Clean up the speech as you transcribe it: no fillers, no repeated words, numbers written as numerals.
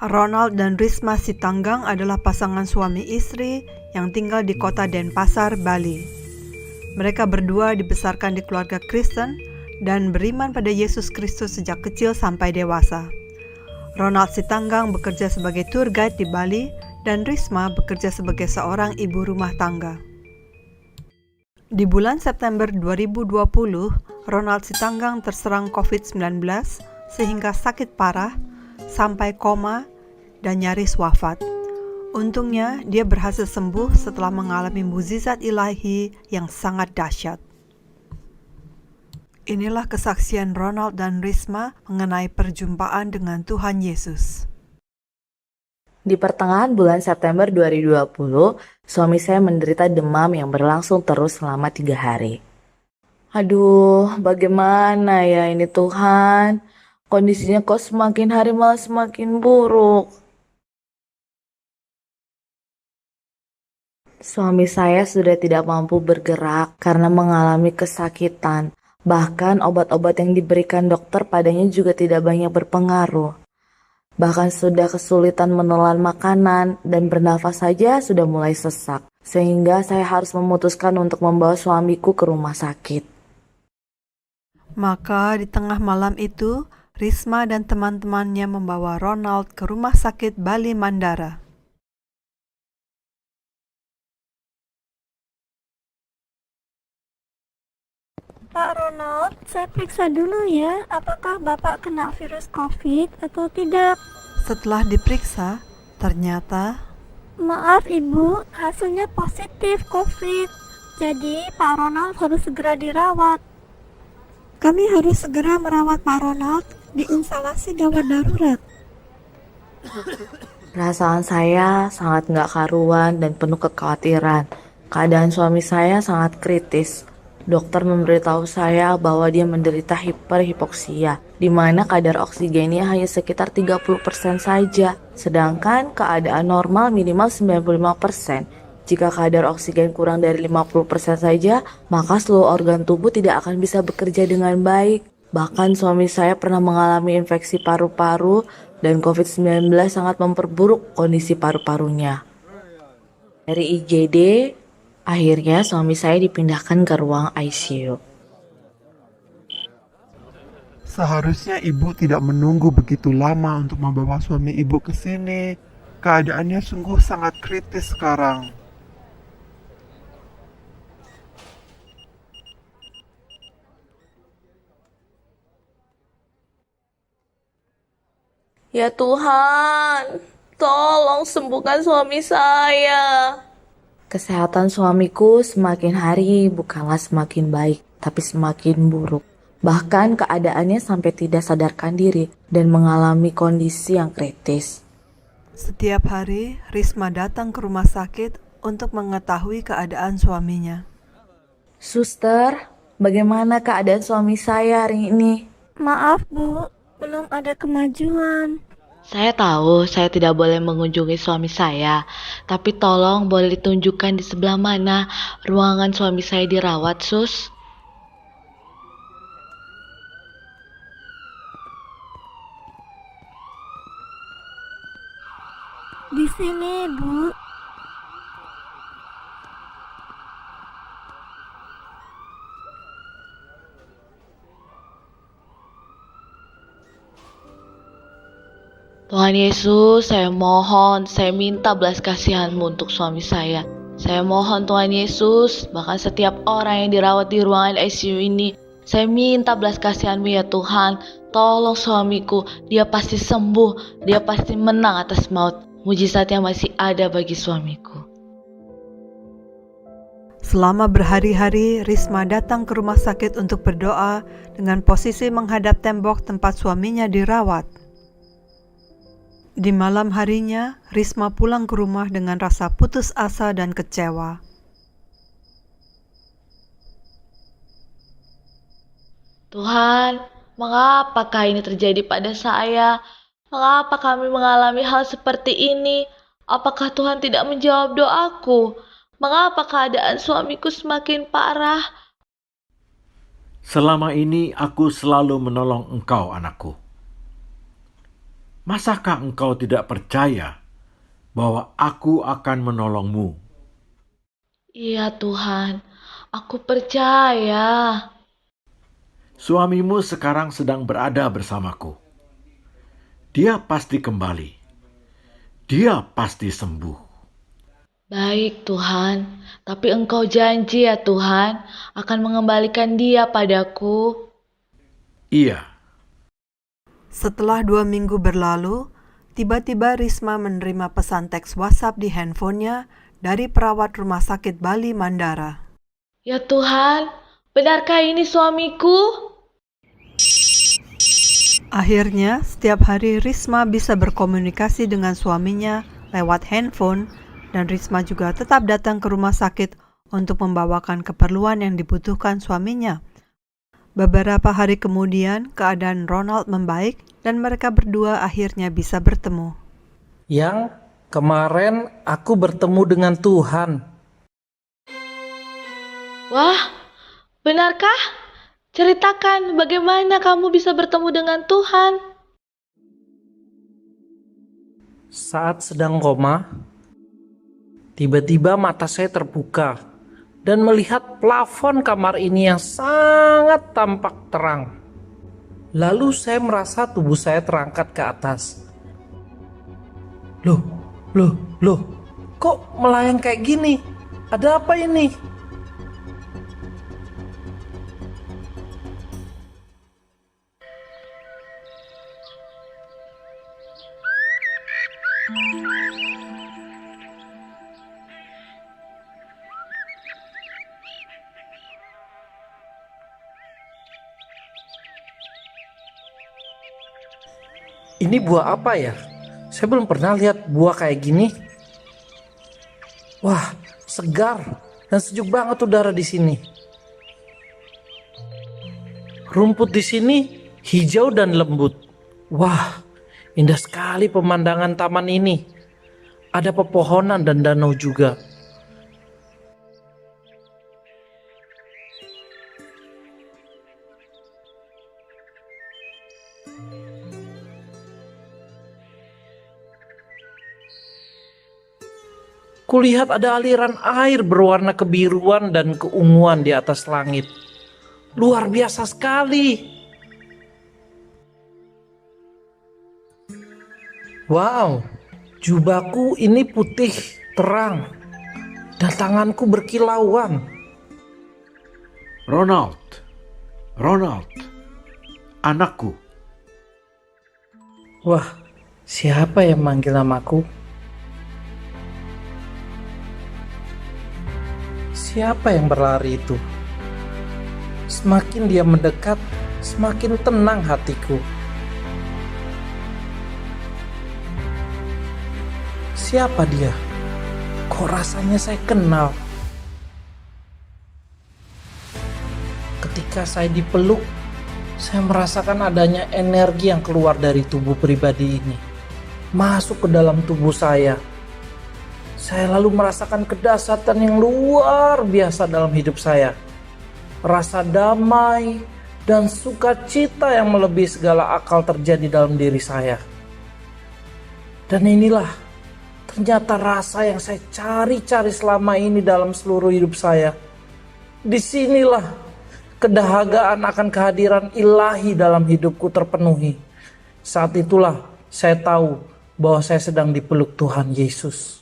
Ronald dan Risma Sitanggang adalah pasangan suami istri yang tinggal di kota Denpasar, Bali. Mereka berdua dibesarkan di keluarga Kristen dan beriman pada Yesus Kristus sejak kecil sampai dewasa. Ronald Sitanggang bekerja sebagai tour guide di Bali dan Risma bekerja sebagai seorang ibu rumah tangga. Di bulan September 2020, Ronald Sitanggang terserang COVID-19 sehingga sakit parah sampai koma dan nyaris wafat. Untungnya, dia berhasil sembuh setelah mengalami mukjizat ilahi yang sangat dahsyat. Inilah kesaksian Ronald dan Risma mengenai perjumpaan dengan Tuhan Yesus. Di pertengahan bulan September 2020, suami saya menderita demam yang berlangsung terus selama 3 hari. Aduh, bagaimana ya ini Tuhan? Kondisinya kok semakin hari malah semakin buruk. Suami saya sudah tidak mampu bergerak karena mengalami kesakitan. Bahkan obat-obat yang diberikan dokter padanya juga tidak banyak berpengaruh. Bahkan sudah kesulitan menelan makanan dan bernafas saja sudah mulai sesak. Sehingga saya harus memutuskan untuk membawa suamiku ke rumah sakit. Maka di tengah malam itu, Risma dan teman-temannya membawa Ronald ke rumah sakit Bali Mandara. Pak Ronald, saya periksa dulu ya, apakah Bapak kena virus COVID atau tidak? Setelah diperiksa, ternyata Maaf Ibu, hasilnya positif COVID. Jadi Pak Ronald harus segera dirawat. Kami harus segera merawat Pak Ronald di instalasi gawat darurat. Perasaan saya sangat gak karuan dan penuh kekhawatiran. Keadaan suami saya sangat kritis. Dokter memberitahu saya bahwa dia menderita hiperhipoksia, di mana kadar oksigennya hanya sekitar 30% saja, sedangkan keadaan normal minimal 95%. Jika kadar oksigen kurang dari 50% saja, maka seluruh organ tubuh tidak akan bisa bekerja dengan baik. Bahkan suami saya pernah mengalami infeksi paru-paru dan COVID-19 sangat memperburuk kondisi paru-parunya. Dari IGD, akhirnya suami saya dipindahkan ke ruang ICU. Seharusnya ibu tidak menunggu begitu lama untuk membawa suami ibu ke sini. Keadaannya sungguh sangat kritis sekarang. Ya Tuhan, tolong sembuhkan suami saya. Kesehatan suamiku semakin hari bukanlah semakin baik, tapi semakin buruk. Bahkan keadaannya sampai tidak sadarkan diri dan mengalami kondisi yang kritis. setiap hari Risma datang ke rumah sakit untuk mengetahui keadaan suaminya. Suster, bagaimana keadaan suami saya hari ini? Maaf Bu, belum ada kemajuan. Saya tahu saya tidak boleh mengunjungi suami saya, tapi tolong boleh ditunjukkan di sebelah mana ruangan suami saya dirawat, Sus. Di sini Bu. Tuhan Yesus, saya mohon, saya minta belas kasihan-Mu untuk suami saya. Saya mohon Tuhan Yesus, bahkan setiap orang yang dirawat di ruangan ICU ini, saya minta belas kasihan-Mu ya Tuhan. Tolong suamiku, dia pasti sembuh, dia pasti menang atas maut. Mujizatnya masih ada bagi suamiku. Selama berhari-hari, Risma datang ke rumah sakit untuk berdoa dengan posisi menghadap tembok tempat suaminya dirawat. Di malam harinya, Risma pulang ke rumah dengan rasa putus asa dan kecewa. Tuhan, mengapakah ini terjadi pada saya? Mengapa kami mengalami hal seperti ini? Apakah Tuhan tidak menjawab doaku? Mengapa keadaan suamiku semakin parah? Selama ini aku selalu menolong engkau, anakku. Masakah engkau tidak percaya bahwa aku akan menolongmu? Iya Tuhan, aku percaya. Suamimu sekarang sedang berada bersamaku. Dia pasti kembali. Dia pasti sembuh. Baik Tuhan, tapi Engkau janji ya Tuhan akan mengembalikan dia padaku. Iya, Setelah 2 minggu berlalu, tiba-tiba Risma menerima pesan teks WhatsApp di handphonenya dari perawat rumah sakit Bali Mandara. Ya Tuhan, benarkah ini suamiku? Akhirnya, setiap hari Risma bisa berkomunikasi dengan suaminya lewat handphone, dan Risma juga tetap datang ke rumah sakit untuk membawakan keperluan yang dibutuhkan suaminya. Beberapa hari kemudian, keadaan Ronald membaik dan mereka berdua akhirnya bisa bertemu. Yang kemarin aku bertemu dengan Tuhan. Wah, benarkah? Ceritakan bagaimana kamu bisa bertemu dengan Tuhan. Saat sedang koma, tiba-tiba mata saya terbuka dan melihat plafon kamar ini yang sangat tampak terang. Lalu saya merasa tubuh saya terangkat ke atas. Loh, kok melayang kayak gini? Ada apa ini? Ini buah apa ya? Saya belum pernah lihat buah kayak gini. Wah, segar dan sejuk banget udara di sini. Rumput di sini hijau dan lembut. Wah, indah sekali pemandangan taman ini. Ada pepohonan dan danau juga. Kulihat ada aliran air berwarna kebiruan dan keunguan di atas langit. Luar biasa sekali. Wow, jubahku ini putih terang dan tanganku berkilauan. Ronald, anakku. Wah, siapa yang manggil namaku? Siapa yang berlari itu? Semakin dia mendekat, semakin tenang hatiku. Siapa dia? Kok rasanya saya kenal? Ketika saya dipeluk, saya merasakan adanya energi yang keluar dari tubuh pribadi ini, masuk ke dalam tubuh saya. Saya lalu merasakan kedahsyatan yang luar biasa dalam hidup saya. Rasa damai dan sukacita yang melebihi segala akal terjadi dalam diri saya. Dan inilah ternyata rasa yang saya cari-cari selama ini dalam seluruh hidup saya. Disinilah kedahagaan akan kehadiran ilahi dalam hidupku terpenuhi. Saat itulah saya tahu bahwa saya sedang dipeluk Tuhan Yesus.